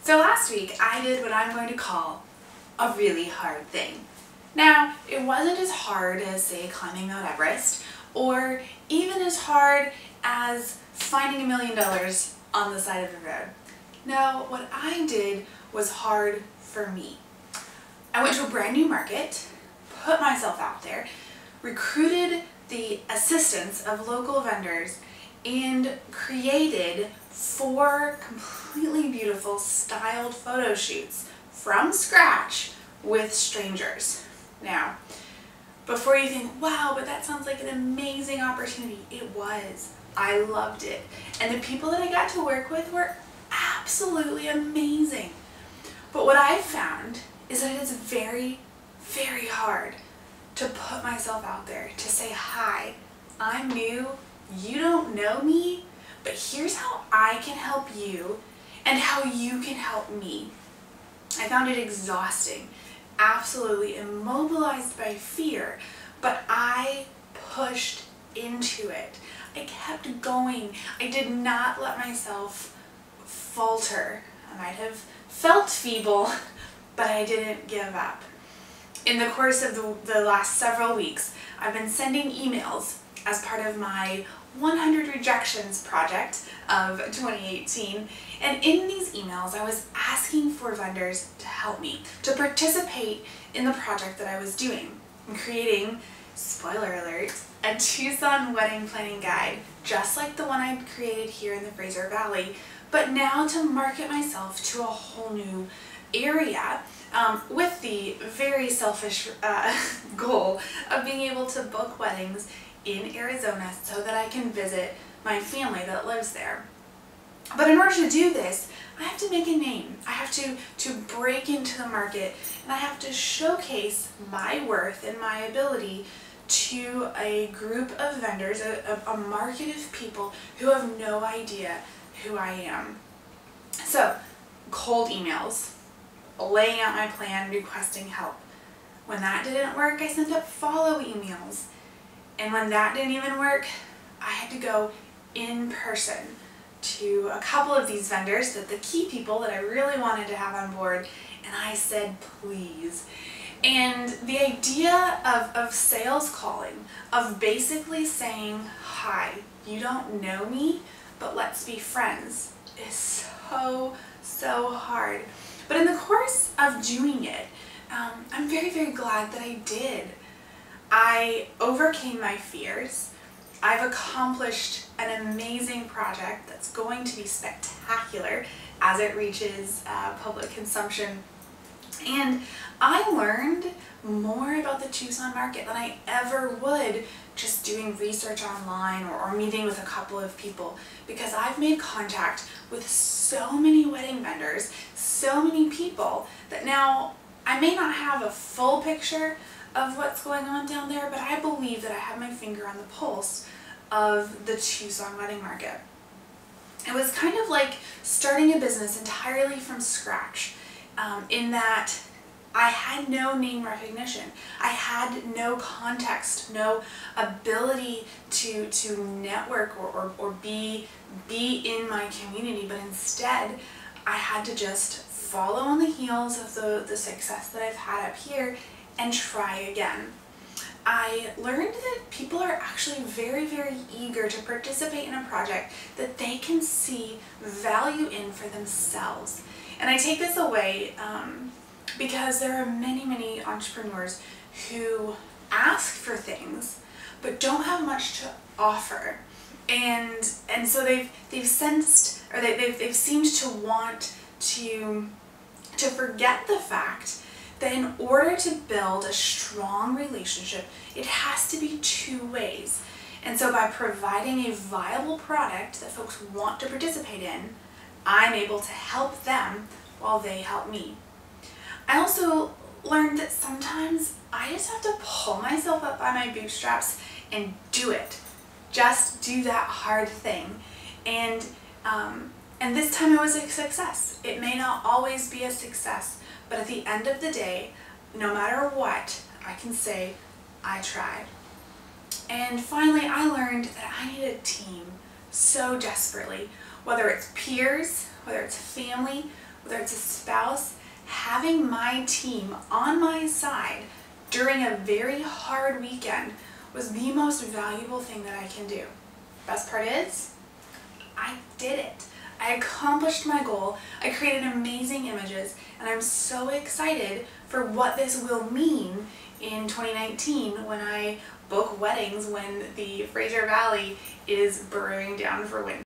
So last week I did what I'm going to call a really hard thing. Now, it wasn't as hard as, say, climbing Mount Everest, or even as hard as finding $1 million on the side of the road. No, what I did was hard for me. I went to a brand new market, put myself out there, recruited the assistance of local vendors, and created 4 completely beautiful styled photo shoots from scratch with strangers. Now, before you think, wow, but that sounds like an amazing opportunity, it was. I loved it. And the people that I got to work with were absolutely amazing. But what I found is that it's very, very hard to put myself out there, to say, hi, I'm new, you don't know me, but here's how I can help you and how you can help me. I found it exhausting, absolutely immobilized by fear, but I pushed into it. I kept going. I did not let myself falter. I might have felt feeble, but I didn't give up. In the course of the last several weeks, I've been sending emails as part of my 100 Rejections project of 2018, and in these emails I was asking for vendors to help me, to participate in the project that I was doing. I'm creating, spoiler alert, a Tucson wedding planning guide, just like the one I created here in the Fraser Valley, but now to market myself to a whole new area, with the very selfish goal of being able to book weddings in Arizona so that I can visit my family that lives there. But in order to do this, I have to make a name. I have to break into the market, and I have to showcase my worth and my ability to a group of vendors, a market of people who have no idea who I am. So, cold emails, laying out my plan, requesting help. When that didn't work, I sent up follow emails. And when that didn't even work, I had to go in person to a couple of these vendors, the key people that I really wanted to have on board, and I said, please. And the idea of sales calling, of basically saying, hi, you don't know me, but let's be friends, is so hard. But in the course of doing it, I'm very, very glad that I did. I overcame my fears. I've accomplished an amazing project that's going to be spectacular as it reaches public consumption. And I learned more about the Tucson market than I ever would just doing research online or meeting with a couple of people, because I've made contact with so many wedding vendors, so many people, that now I may not have a full picture of what's going on down there, but I believe that I have my finger on the pulse of the Tucson wedding market. It was kind of like starting a business entirely from scratch, in that I had no name recognition. I had no context, no ability to network or be in my community, but instead I had to just follow on the heels of the success that I've had up here and try again. I learned that people are actually very, very eager to participate in a project that they can see value in for themselves. And I take this away because there are many, many entrepreneurs who ask for things but don't have much to offer. And so they've sensed, or they've seemed to want to forget the fact that in order to build a strong relationship, it has to be 2 ways. And so by providing a viable product that folks want to participate in, I'm able to help them while they help me. I also learned that sometimes I just have to pull myself up by my bootstraps and do it. Just do that hard thing. And this time it was a success. It may not always be a success, but at the end of the day, no matter what, I can say, I tried. And finally, I learned that I need a team so desperately, whether it's peers, whether it's family, whether it's a spouse, having my team on my side during a very hard weekend was the most valuable thing that I can do. Best part is, I did it. I accomplished my goal, I created amazing images, and I'm so excited for what this will mean in 2019 when I book weddings when the Fraser Valley is burrowing down for winter.